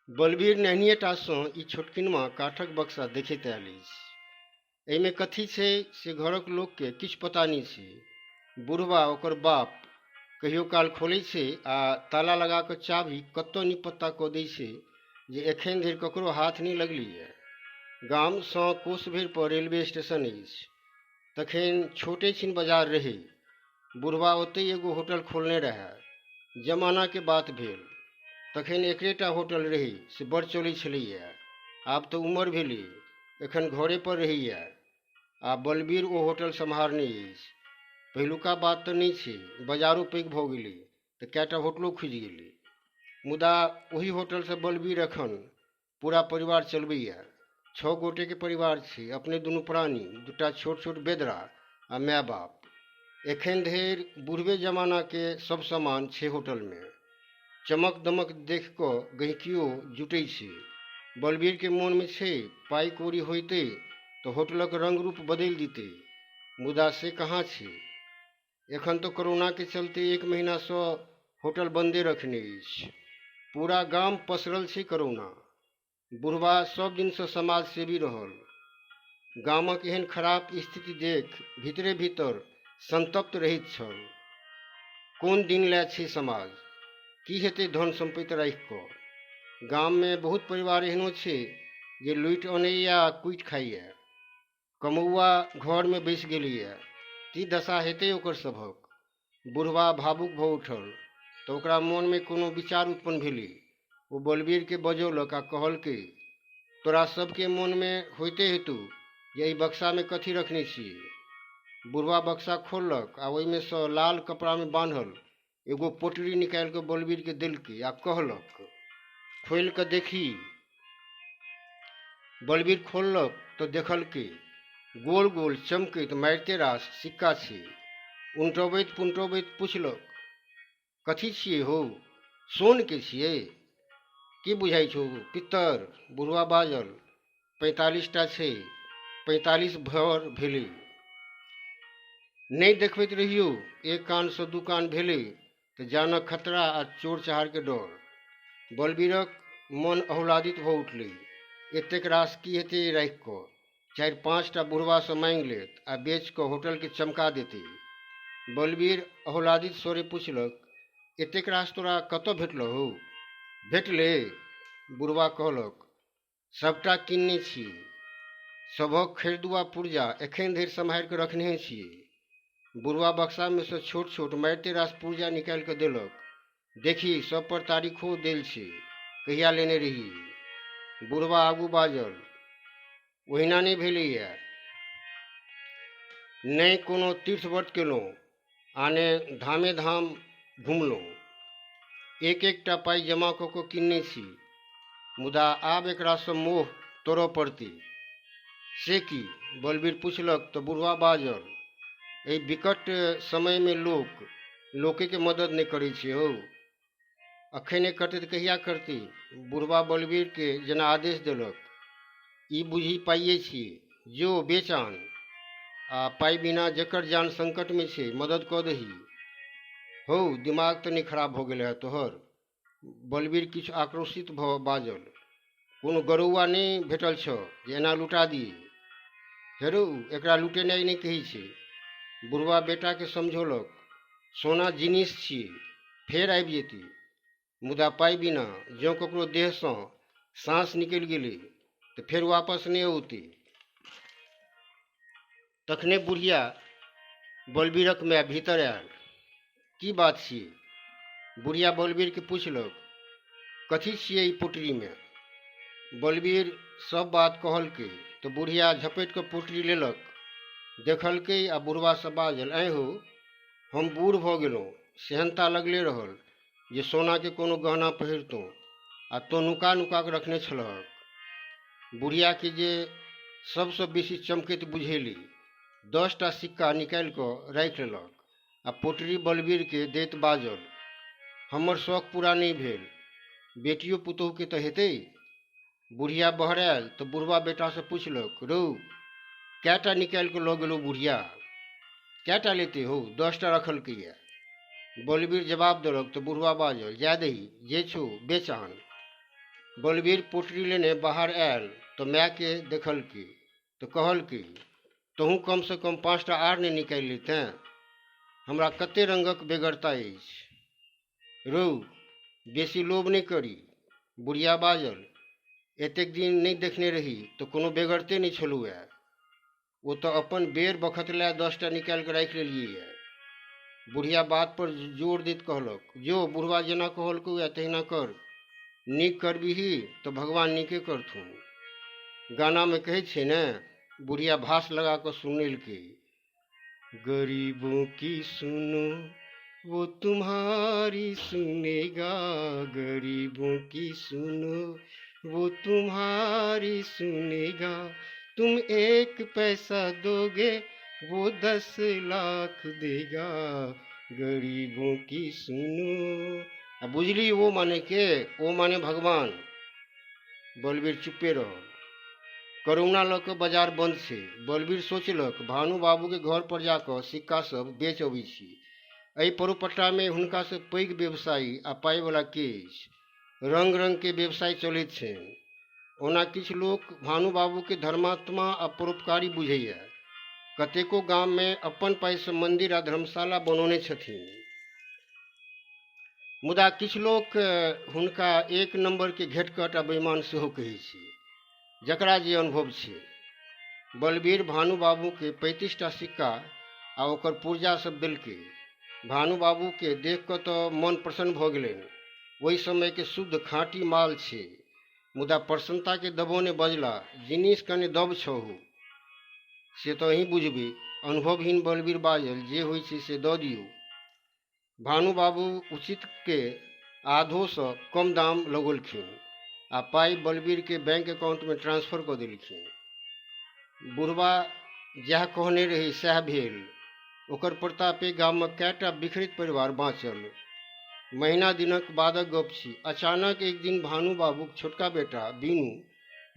बलबीर नहनिये टा सँ ई छोटकिनमा काठक बक्सा देखैत आयल अछि। एहिमे कथी छै से घरक लोकके किछु पता नहि छै। बुढ़बा ओकर बाप कहियो काल खोलैत छै आ ताला लगा कऽ चाभी कतौ नहि पता कऽ दै छै जे एखन धरि ककरो हाथ नहि लगलैए। गामसँ कोस भरि पर रेलवे स्टेशन अछि। तखन छोटे छिन बाजार रहै। बुढ़बा ओतहि एगो होटल खोलने रहए। जमानाके बात भेल। तखन एकरेटा होटल रहै से बड़ चलै छलैए। आब तऽ उमर भेलै, एखन घरे पर रहैए। आ बलबीर ओ होटल सम्हारने अछि। पहिलुका बात तऽ नहि छै, बाजारो पैघ भऽ गेलै तऽ कएटा होटलो खुजि गेलै। मुदा ओही होटलसँ बलबीर एखन पूरा परिवार चलबैए। 6 गोटेके परिवार छै, अपने दुनू प्राणी, 2टा छोट छोट बेदरा आ माय बाप। एखन धरि बूढ़बे जमानाके सब सामान छै होटलमे। चमक दमक देख कऽ गहिकियो जुटै छै। बलबीरके मोनमे छै पाइ कौड़ी होइतै तऽ होटलक रंग रूप बदलि दितै, मुदा से कहाँ छै। एखन तऽ कोरोनाके चलते 1 महीनासँ होटल बन्दे रखने अछि। पूरा गाम पसरल छै कोरोना। बुढ़बा सब दिनसँ समाज सेवी रहल। गामक एहन खराब स्थिति देख भीतरे भीतर संतप्त रहैत छल। कोन दिन लए छै समाज, की हेतै धन सम्पत्ति राखि कऽ। गाममे बहुत परिवार एहनो छै जे लूटि अनैए आ कुटि खाइए। कमौआ घरमे बैसि गेलैए, की दशा हेतै ओकर सभक। बुढ़बा भावुक भऽ उठल तऽ ओकरा मोनमे कोनो विचार उत्पन्न भेलै। ओ बलबीरके बजौलक आ कहलकै, तोरा सबके मोनमे होइते हेतौ जे एहि बक्सामे कथी रखने छियै। बुढ़बा बक्सा खोललक आ ओहिमे सँ लाल कपड़ामे बान्हल एगो पोटरी निकालि कऽ बलबीरके देलकै आ कहलक, खोलि कऽ देखी। बलबीर खोललक तऽ देखलकै गोल गोल चमकैत मारिते रास सिक्का छै। उनटबैत पुनटबैत पुछलक, कथी छियै हौ, सोनके छियै? की बुझाइ छौ पित्तर? बुढ़वा बाजल, 45टा छै, 45 भर भेलै। नहि देखबैत रहियौ, एक कानसँ 2 कान भेलै तऽ जानक खतरा आ चोर चहारके डर। बलबीरक मन अहुलादित भऽ उठलै। एतेक रास की हेतै राखि कऽ? 4-5टा बुढ़बासँ माँगि लेत आ बेच कऽ होटलके चमका देतै। बलबीर अहुलादित स्वरे पुछलक, एतेक रास तोरा कतऽ भेटलौ हौ? भेटलै, बुढ़बा कहलक, सबटा किनने छी। सभक खरीदुआ पुर्जा एखन धरि सम्हारि कऽ रखने छियै। बुढ़वा बक्सामे सँ छोट छोट मारिते रास पुर्जा निकालि कऽ देलक। देखी, सब पर तारीखो देल छै, कहिया लेने रही। बुढ़वा आगू बाजल, ओहिना नहि भेलैए। नहि कोनो तीर्थ व्रत केलहुँ आ ने धामे धाम घुमलहुँ। एक एकटा पाइ जमा कऽ कऽ किनने छी, मुदा आब एकरासँ मोह तोड़ऽ पड़तै। से की? बलबीर पुछलक तऽ बुढ़वा बाजल, एहि विकट समयमे लोकेके मदद नहि करै छै हौ। अखन नहि करतै तऽ कहिया करतै? बुढ़वा बलबीरके जेना आदेश देलक, ई बुझी पाइये छियै, जो बेच आन आ पाइ बिना जकर जान संकटमे छै मदद कऽ दही। हौ, दिमाग तऽ नहि खराब भऽ गेल है तोहर? बलबीर किछु आक्रोशित भऽ बाजल, कोनो गरौआ नहि भेटल छौ जे एना लुटा दियै? हेरौ, एकरा लुटेनाइ नहि कहै छै। बुढ़वा बेटाके समझौलक, सोना जिनिस छियै, फेर आबि जेतै, मुदा पाइ बिना जँ ककरो देहसँ साँस निकलि गेलै तऽ फेर वापस नहि औतै। तखने बुढ़िया बलबीरक माय भीतर आयल। की बात छियै? बुढ़िया बलबीरके पुछलक, कथी छियै ई पोटरीमे? बलबीर सब बात कहलकै तऽ बुढ़िया झपटि कऽ पोटरी लेलक, देखलकै आ बुढ़वासँ बाजल, ऐं हो, हम बूढ़ भऽ गेलहुँ, सेहनता लगले रहल जे सोनाके कोनो गहना पहिरतहुँ आ तो नुका नुका कऽ रखने छलहक। बुढ़ियाके जे सबसँ बेसी चमकैत बुझेली 10टा सिक्का निकालि कऽ राखि लेलक आ पोटरी बलबीरके दैत बाजल, हमर शौक पूरा नहि भेल, बेटियो पुतोहूके तऽ हेतै। बुढ़िया बहरायल तऽ बुढ़वा बेटासँ पुछलक, रौ, कएटा निकालि कऽ लऽ गेलौ बुढ़िया? कएटा लेते हो? 10टा रखलकैए। बलबीर जवाब देलक तऽ बुढ़वा बाजल, जाय दही, जे छौ बेच आन। बलबीर पोटरी लेने बाहर आयल तो माय के देखल की तो कहल की तोहूँ कम से कम 5टा आर नहीं निकालि लेते, हमरा कते रंगक बेगरता अछि। रौ बेसी लोभ नहीं करी, बुढ़िया बाजल। एतेक दिन नहीं देखने रही तो कोनो बेगरते नहीं छलुए, वो तो अपन बेर बखत ला 10टा निकाल के राखि लेलिए। बुढ़िया बात पर जोर दैत कहलक, जो बुढ़वा जेना कहलकौ तहिना कर, नीक करबिही तो भगवान नीके करथुन। गाना में कहे छे ने, बुढ़िया भास लगा कर सुनल की, गरीबों की सुनो वो तुम्हारी सुनेगा, गरीबों की सुनो वो तुम्हारी सुनेगा, तुम 1 पैसा दोगे वो 10 लाख देगा, गरीबों की सुनो। अब बुझली वो माने के, वो माने भगवान। बलबीर चुप्पे रहल। करोना लऽ कऽ बाजार बंद छै। बलबीर सोचलक भानु बाबू के घर पर जाकर सिक्का सब बेच अबै छी। एहि परोपट्टा में हुनका से पैघ व्यवसायी आ पाई वाला के अछि। रंग रंग के व्यवसाय चलैत छनि। ओना किछु लोक भानु बाबू के धर्मात्मा आ परोपकारी बुझैया। कतेको गाम में अपन पाई से मंदिर आ धर्मशाला बनौने छथिन। मुदा किछु लोक हुनका 1 नंबर के घेटकट आ बेईमान सेहो कहै छै, जकरा जे अनुभव छै। बलबीर भानु बाबू के 35टा सिक्का आ ओकर पुर्जा सब देलकै। भानु बाबू के देख कऽ तो मन प्रसन्न भऽ गेलनि। ओहि समय के शुद्ध खाँटी माल छै। मुदा प्रसन्नता के दबोने बजला, जिनिस कने दब छहु से तो अहीं बुझबी। अनुभवहीन बलबीर बाजल, जे होइ छै से दऽ दियौ। भानु बाबू उचित के आधो से कम दाम लगौलखिन आ पाई बलबीर के बैंक अकाउंट में ट्रांसफर कऽ देलखिन। बुढ़वा जएह कहने रही सएह भेल। ओकर प्रतापे गाम में कएटा बिखरित परिवार बाँचल। महीना दिनक बादक गप छी। अचानक एक दिन भानु बाबूक छोटका बेटा बीनू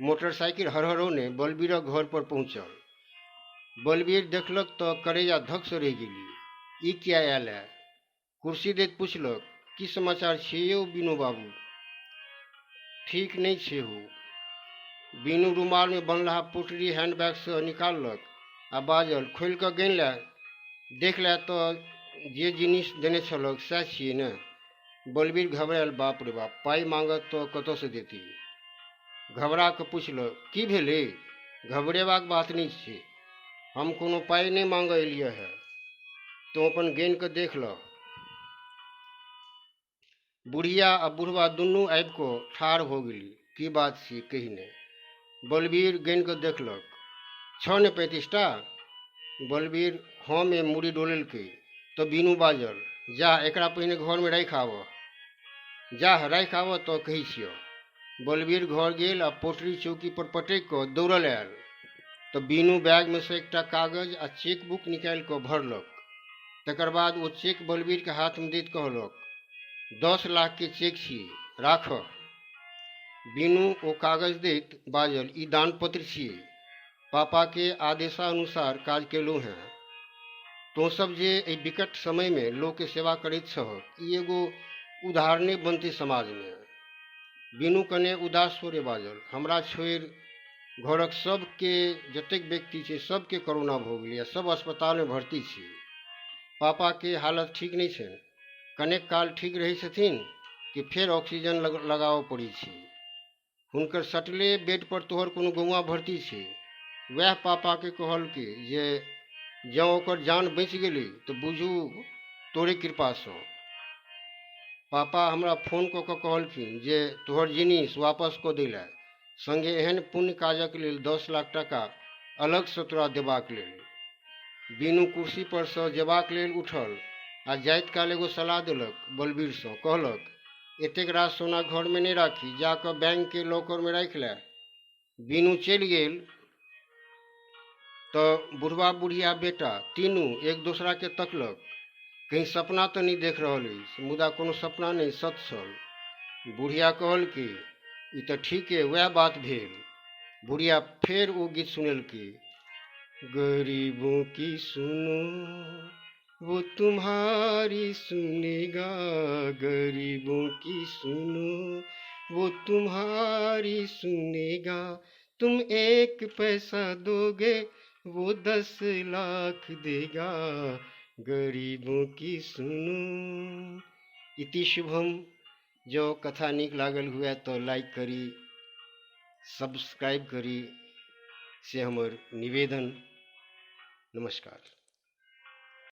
मोटरसाइकिल हरहरौने बलबीरक घर पर पहुँचल। बलबीर देखलक तो करेजा धक से रहि गेली। ई क्या आयल है? कुर्सी दैत पूछलक, की समाचार छै यौ बीनू बाबू? ठीक नहीं छै हो। बीनू रुमाल में बनलाहा पोटरी हैंडबैग से निकाललक आ बाजल, खोल कऽ गन ले, देख ले तो जे जिनिस देने छलक सएह छियै ने। बलबीर घबरायल, बाप रे बाप, पाई मांगत तो कतऽ से देती। घबरा कऽ पूछलक, की भेलै? घबरेबाक बात नहीं छै, हम कोनो पाई नहीं मांगऽ एलियै है, तो अपन गन कऽ देख ल। बुढ़िया आ बुढ़वा दुनू आबि कऽ ठाढ़ हो गेली। की बात छी कहिने। बलबीर गन कऽ देखलक, छ ने 35टा। बलबीर हाँ में मुड़ी डोलेलकै तो बीनू बाजल, जा एकरा पहिने घर में राखि आबऽ। जा राखि आबऽ तो कहै छियौ। बलबीर घर गेल आ पोटरी चौकी पर पटक कऽ दौड़ल आयल तो बीनू बैग में से एकटा कागज आ चेक बुक निकालि कऽ भरलक। तकर बाद वो चेक बलबीर के हाथ में दैत कहलक, 10 लाख के चेक छियै, राखऽ। बीनू ओ कागज दैत बाजल, ई दान पत्र छियै, पापा के आदेशानुसार काज केलहुँ हैं। तो सब जे एहि विकट समय में लोक के सेवा करैत छहक, ई एगो उदाहरणे बनतै समाज में। बीनू कने उदास स्वरे बाजल, हमरा छोड़ि घरक सबके जतेक व्यक्ति छै सबके कोरोना भऽ गेलै, सब अस्पताल में भर्ती छै। पापा के हालत ठीक नहीं छनि। कनेक काल ठीक रहै छथिन कि फेर ऑक्सीजन लगाबऽ पड़ै छै। हुनकर सटले बेड पर तोहर कोनो गौआ भर्ती छै। वएह पापा के कहलकै जे जँ ओकर जान बचि गेलै तो बुझू तोरे कृपा सँ। पापा हमरा फोन कऽ कऽ कहलखिन जे तोहर जिनिस वापस कऽ दै लए, संगे एहन पुण्य काजक लेल 10 लाख टाका अलग सँ तोरा देबाक लेल। बीनू कुर्सी पर सँ जेबाक लेल उठल आ जाइत काल एगो सलाह देलक बलबीर सँ। कहलक, एतेक रास सोना घर में नहीं राखी, जाकर बैंक के लॉकर में राखि ले। बीनू चलि गेल तो बुढ़वा बुढ़िया बेटा तीनू एक दोसरा के तकलक, कहीं सपना तो नहीं देख रहल अछि। मुदा कोनो सपना नहीं, सच छल। बुढ़िया कहल कि ई तो ठीके, वह बात भेल। बुढ़िया फेर वो गीत सुनेलकै, गरीबों की सुनो वो तुम्हारी सुनेगा, गरीबों की सुनो वो तुम्हारी सुनेगा। तुम 1 पैसा दोगे, वो 10 लाख देगा। गरीबों की सुनो। इति शुभम। जो कथा नीक लागल हुए तो लाइक करी, सब्सक्राइब करी से हमर निवेदन। नमस्कार।